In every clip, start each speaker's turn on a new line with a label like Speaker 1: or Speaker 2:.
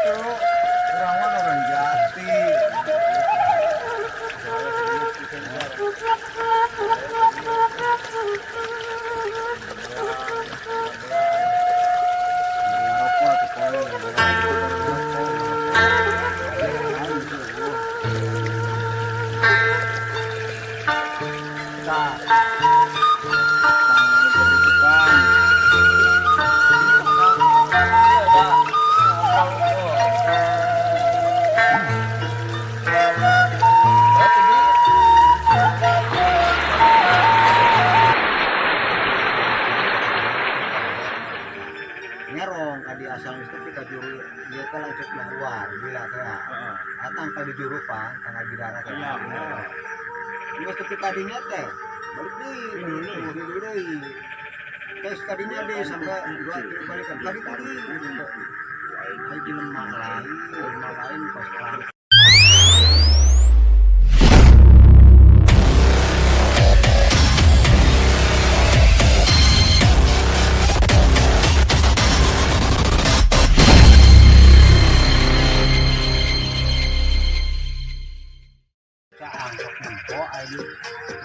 Speaker 1: Orang mana orang Jati. Ngerong kadi asal mesti ka juru dia ka langsung keluar bila teh datang ka di juru pan tanggal bidara teh iya bener mesti kadinya teh balik deui tes kadinya deh sampai 2 kilo balik kadi tadi ai di lemah lain pas kelar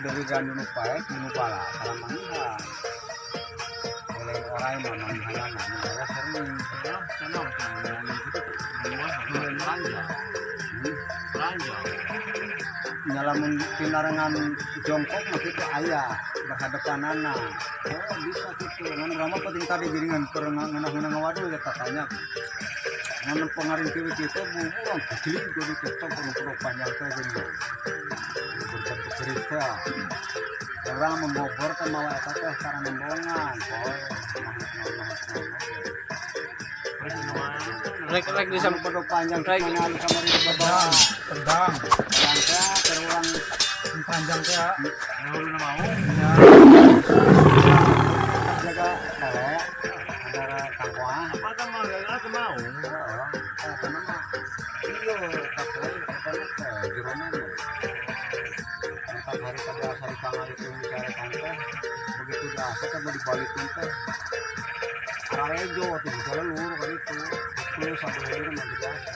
Speaker 1: dari gandum pae dinu pala karena mangga oleh orang yang mangga negara sering senang belanja nyalamun pinarangan jongkok mah kita ayah berhadapanana bisa gitu ngan rama penting tadi giringan perenang waduh ya katanya ngan pengaruh kita buang kecilin gua di TikTok perlu panjang teh gini berita orang membobor ke mawa eta teh cara membongan
Speaker 2: rek di samping
Speaker 1: podo panjang mana di kamar di bawah tendang langka terulang panjang teh ya ulun mau jaga kale antara tangkoa apa teh mah gak mau karena mah iyo kakek apa jerona hari pada hari kamar itu bicara tante begitu biasa kan mau dibalikin teh Karejo tuh jalan luhur kan itu sampai hari kan masih biasa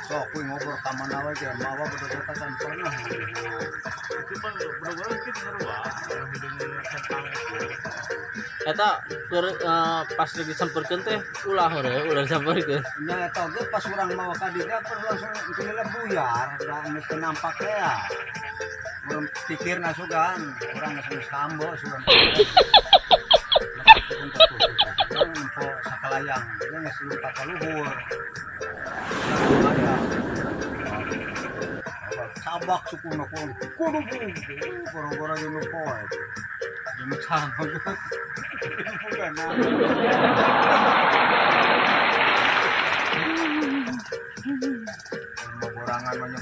Speaker 1: so aku ngobrol kaman aja aja mawa betul-betul kan pernah itu kan bener-bener kita ngerubah yang hidungnya tentang
Speaker 2: eta pas lagi disamperkeun teh ulah disamperkeun
Speaker 1: nya eta ge pas urang mawa ka dieu langsung kena buyar da geus nampak teh ya urang pikirna sugan urang geus sambo sugan untuk sakalayang dia geus lumpat ka luhur sabak sukuna kudu gara-gara jeung poe jeung sama bukan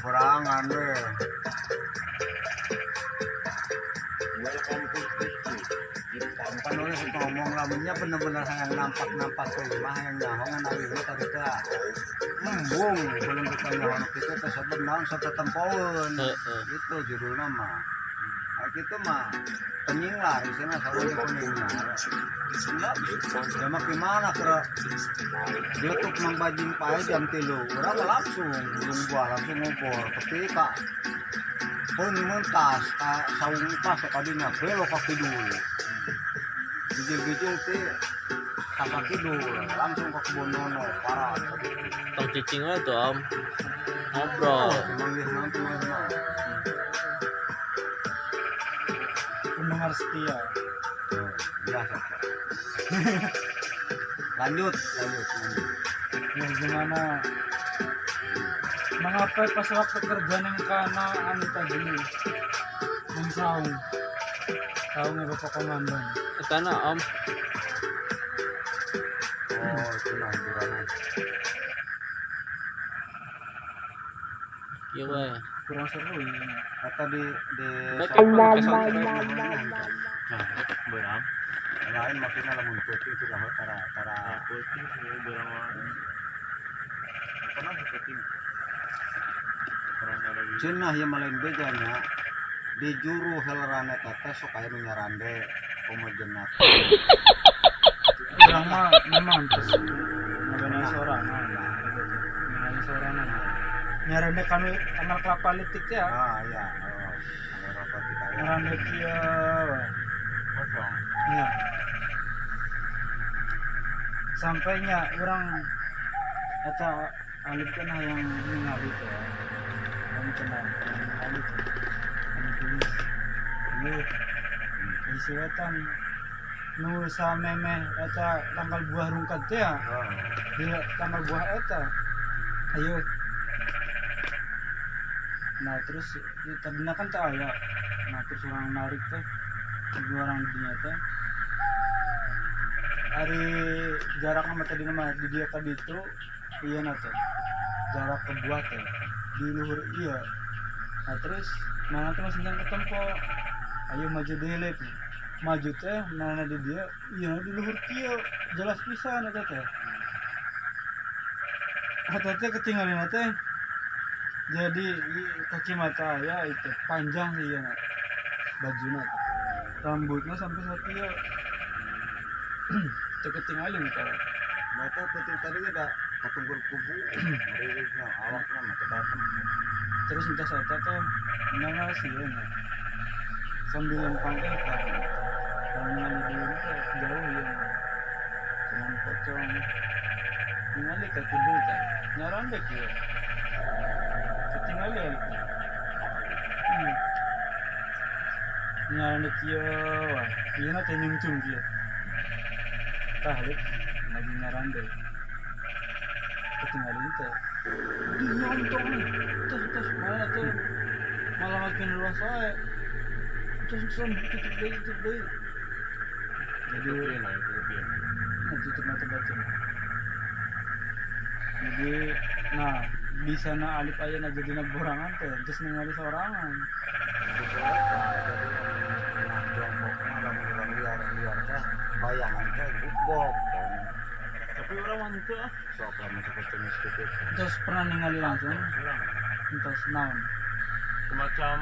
Speaker 1: borangan we welcome to kan oleh ngomong lamunnya bener-bener yang nampak tuh mah yang nyahongan ari tadi teh embung belum ditanya orang kita tersebut naon satempoeun gitu judulnya mah gitu mah penyinglar istilahnya sarua penyinglar ya mah gimana kira YouTube membajing pae jam 3 urang langsung burung gua langsung ngobrol ketika pun mentas saung pas kadinya belok ka kidul bijil-bijil teh ka kidul langsung ke kebun nono parah
Speaker 2: tong cicing we tuh om ngobrol
Speaker 1: manggih nanti mah pendengar setia biasa lanjut
Speaker 3: ya gimana mengapa pas waktu kerja yang kana anu tadi yang saung saungnya bapak komandan
Speaker 2: karena om
Speaker 1: itu nah juragan
Speaker 2: iya we
Speaker 3: kurang seru ya
Speaker 1: kata di
Speaker 2: beram
Speaker 1: lain maksudnya lamun putih itu dah tara
Speaker 2: putih beram
Speaker 1: pernah putih cenah yang malain bedanya di juru helerane teh sok aya nu nyarande pemejenat
Speaker 3: orang mah memang terus mengenai seorang mengenai seorang nyarane kami kamar kelapa litik ya
Speaker 1: iya kalau rokok kita ya
Speaker 3: nyarane kia
Speaker 2: kosong.
Speaker 3: ya sampainya orang kata alif kan yang ningali itu ya kami kenal alif kami tulis ini isiwatan nu sa meme eta tanggal buah rungkat ya dia tanggal buah eta ayo nah terus tadinya kan tak aya nah terus orang narik teh dua orang dunia teh hari jarak sama tadi nama di dia tadi itu iya nate jarak ke buah teh di luhur iya nah terus mana tuh masih yang ketempo ayo maju dele maju teh mana di dia iya di luhur kia jelas pisan eta teh eta teh ketinggalan teh jadi kacamata ya itu panjang sih ya bajunya rambutnya sampai satu ya itu ketinggalan kalau
Speaker 1: mereka penting tadi ada katunggur kubu rilisnya awaknya mata datang
Speaker 3: terus entah saya tuh nana sih ya sambil lempang eta karena di jauh ya cuman pocong ningali ke kudu teh nyarandek ya ketinggalan nyarandek ya wah iya na tenyung cung dia tahlik lagi nyarandek ketinggalan teh di nyontong terus mana tuh malah makin luas aja terus tutup deh jadi tutup mata baca jadi nah di sana alif aya na jadi na borangan teh terus ningali sorangan
Speaker 1: bayangan teh gugok
Speaker 2: Tapi orang mantu ah.
Speaker 1: sok lama seperti miskin
Speaker 3: terus pernah ningali langsung terus naon
Speaker 2: Semacam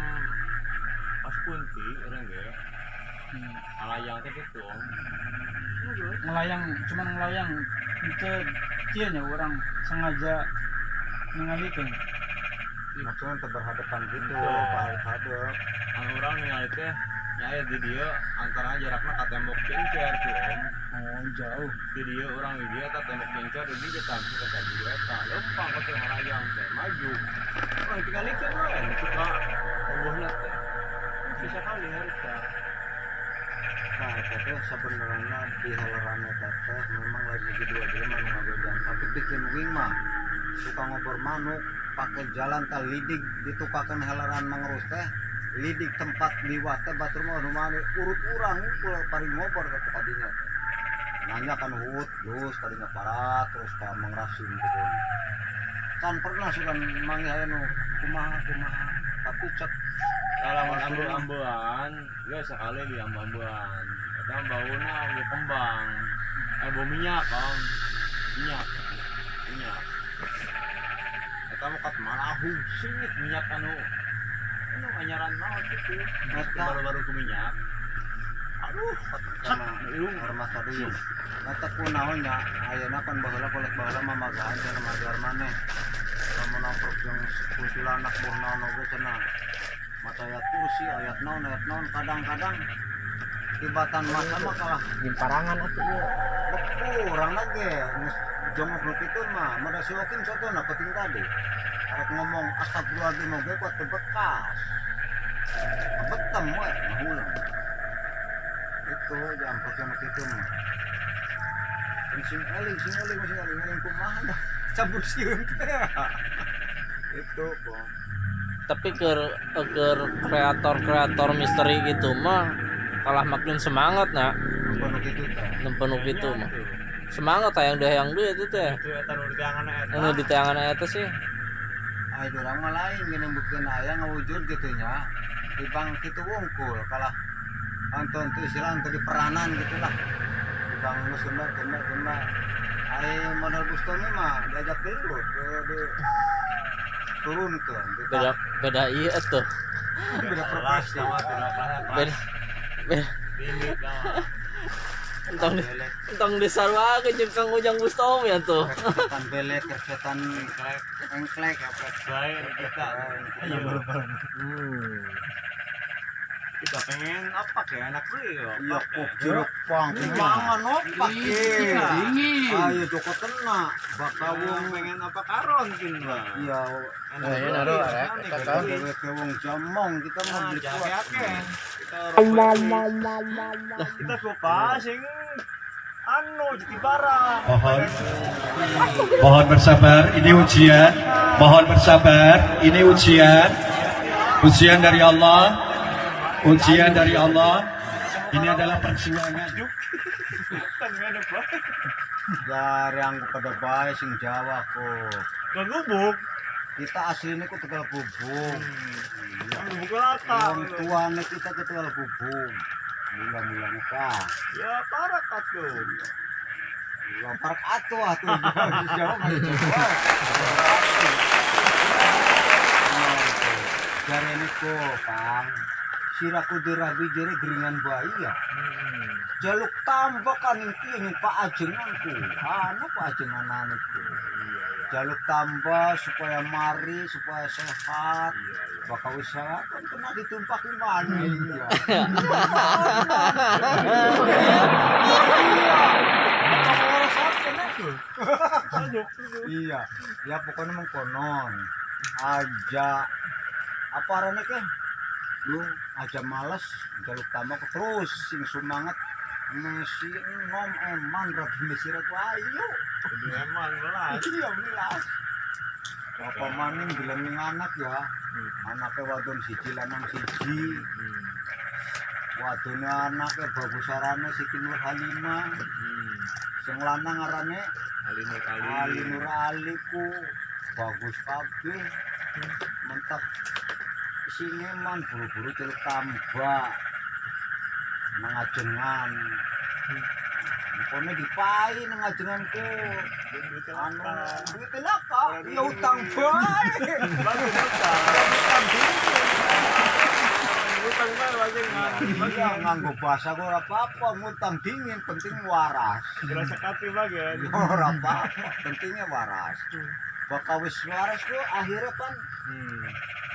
Speaker 2: pas kunti orang ya. Alayang teh gitu.
Speaker 3: ngelayang cuman ngelayang itu kieunya orang sengaja ningali teh
Speaker 1: maksudnya teu berhadapan gitu hadap
Speaker 2: Anu orang ningali teh nyaya di dia antara jaraknya ka tembok kencer tuh om.
Speaker 3: oh jauh
Speaker 2: Di dia orang di dia ta tembok kencer di dia tampi ka tadi eta. Lempang ka teh alayang teh maju. Oh tinggal ikan we suka eueuhna teh. Bisa kali harita.
Speaker 1: nah tapi sebenarnya di halaran eta teh memang lagi di dua jelema nu ngabejang tapi bikin wing mah suka ngobor manuk pakai jalan teh lidik ditukakeun halaran mangrus teh lidik tempat liwat teh batur mah nu mane urut urang ngumpul paring ngobor ke kadinya teh nanya kan hut terus kadinya parat terus ka mangrasin gitu kan pernah suka mangi aya nu kumaha tapi cek
Speaker 2: Kalau ambu-ambuan, ya sekali di ambu-ambuan. Kita bauna di kembang. Bau minyak kan, minyak. Kita mau kat malahu singit minyak anu anyaran banget gitu. Baru-baru ke minyak. Aduh,
Speaker 1: sama hormat tadi eta kunaon nya ayeuna kan baheula boleh baheula mamagaan cenah magar maneh lamun nongkrong jeung kuntilanak buah naon oge cenah mata ayat kursi ayat naon kadang-kadang tibatan masa mah kalah
Speaker 4: Parangan atuh ieu.
Speaker 1: beku urang lagi jongok nu kitu mah mada siokin sotona penting tadi arek ngomong astagfirullahaladzim oge kuat teu bekas betem we ngahulang itu jam pakai kitu mah sing eling kumaha dah cabut sieun teh itu kok
Speaker 2: tapi ke kreator misteri gitu mah kalah makin semangat nak
Speaker 1: penuh kitu teh
Speaker 2: penuh gitu mah semangat yang duit itu teh anu di tayangan eta sih
Speaker 1: ai urang mah lain gini bukteun aya ngawujud gitu nya dibang kitu wungkul kalah anton teu istilah teu diperanan gitulah dibang musuna kena ai modal Bustami mah diajak dulu ke turunkeun
Speaker 2: beda iya tuh
Speaker 1: beda profesi
Speaker 2: beda
Speaker 4: Entang desar wae jeung Kang Ujang Gusto ya tuh.
Speaker 1: Kersetan belek, kersetan engklek ya,
Speaker 2: Baik kita.
Speaker 3: Iya baru-baru.
Speaker 2: Kita pengen apa kayak anak Rio.
Speaker 1: Iya kok jeruk pang, mangan opak
Speaker 2: Iya.
Speaker 1: Ayo Joko tenang, bakal
Speaker 2: Wong
Speaker 1: wong
Speaker 2: pengen apa karon kin lah.
Speaker 1: iya.
Speaker 4: Iya, naruh, arek. Kata.
Speaker 1: Dewe ke wong jamong kita mau beli kuat.
Speaker 2: Kita coba sing anu jadi barang.
Speaker 5: Mohon bersabar, ini ujian. Mohon bersabar, ini ujian. Ujian dari Allah. Ujian dari Allah. Ini adalah perjuangan.
Speaker 2: Tangan apa?
Speaker 1: Dari anggo pada bae sing Jawa kok.
Speaker 2: Gagubuk.
Speaker 1: Kita aslinya kok Tegal Bubung.
Speaker 2: Gagubuk rata.
Speaker 1: Wong tuane kita ke Tegal Bubung. Mula-mulanya kah.
Speaker 2: Ya parah katu.
Speaker 1: Lampar atuh Jawa mah Jawa. Jare niku, Pang. Siraku dirabi jere geringan bayi ya. Jaluk tambah kan ini Pak Ajenganku. Anu Pak Ajenganan itu. Jaluk tambah supaya mari, supaya sehat. Bakal usaha kan kena ditumpakin maning ya. Iya, ya pokoknya mengkonon aja apa arane ke lu aja males jaluk tambah terus sing semangat Messi nom eman rabi Messi ratu ayo
Speaker 2: Emang belas.
Speaker 1: iya belas apa maning bilang ning anak ya anaknya wadon siji lanang siji wadonnya anaknya bagus arane Siti Nur Halimah sing lanang arane
Speaker 2: Ali Nur
Speaker 1: Ali Nur Aliku bagus kabeh mentak sini man buru-buru celuk tambah nangajengan kono dipai nangajenganku anu duit laka ya utang bae
Speaker 2: Utang bae wajengan.
Speaker 1: iya nganggo bahasa kok ora apa-apa ngutang dingin penting waras
Speaker 2: Berasa kati bagian.
Speaker 1: ya ora apa-apa pentingnya waras bakal wis waras kok akhirnya kan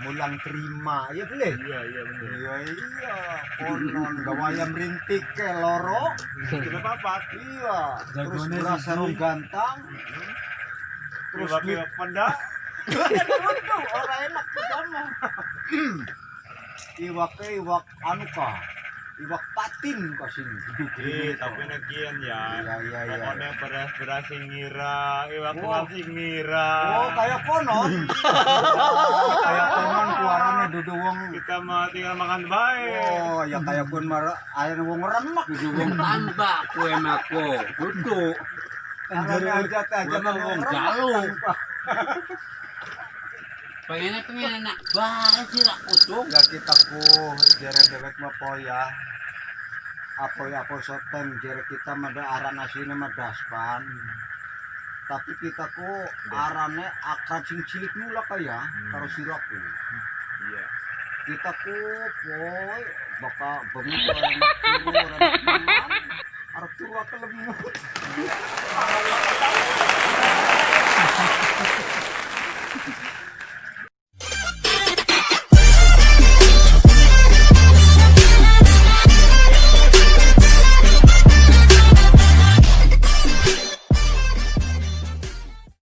Speaker 1: mulang terima ya beli
Speaker 2: Iya bener.
Speaker 1: iya konon gawaya merintik ke loro
Speaker 2: Kita papat.
Speaker 1: iya terus
Speaker 3: Jagoannya
Speaker 1: berasa
Speaker 3: siji.
Speaker 1: rong gantang
Speaker 2: Terus
Speaker 1: terus
Speaker 2: pakai penda.
Speaker 1: Aduh, orang enak sama iwak anu kah iwak patin kah sini
Speaker 2: Tapi nakian ya.
Speaker 1: iya
Speaker 2: Pokoknya beras ngira, iwak
Speaker 1: Wah.
Speaker 2: nasi ngira.
Speaker 1: oh kayak konon kayak konon kuarane dudu wong
Speaker 2: Kita mah tinggal makan baik.
Speaker 1: oh ya kayak kon mar air wong remak dudu wong
Speaker 4: Tambah kue mako. Duduk.
Speaker 1: arane aja mah wong
Speaker 4: jaluk. Pengen enak banget sih rak kucuk.
Speaker 1: ya kita ku jere dewek mah poya apa soten jere kita mada aran asline mah daspan tapi kita ku arane akrab sing cilik mula kaya karo siraku
Speaker 2: Iya.
Speaker 1: kita ku poy baka bengi ko enak turu ora mangan arep turu kelemut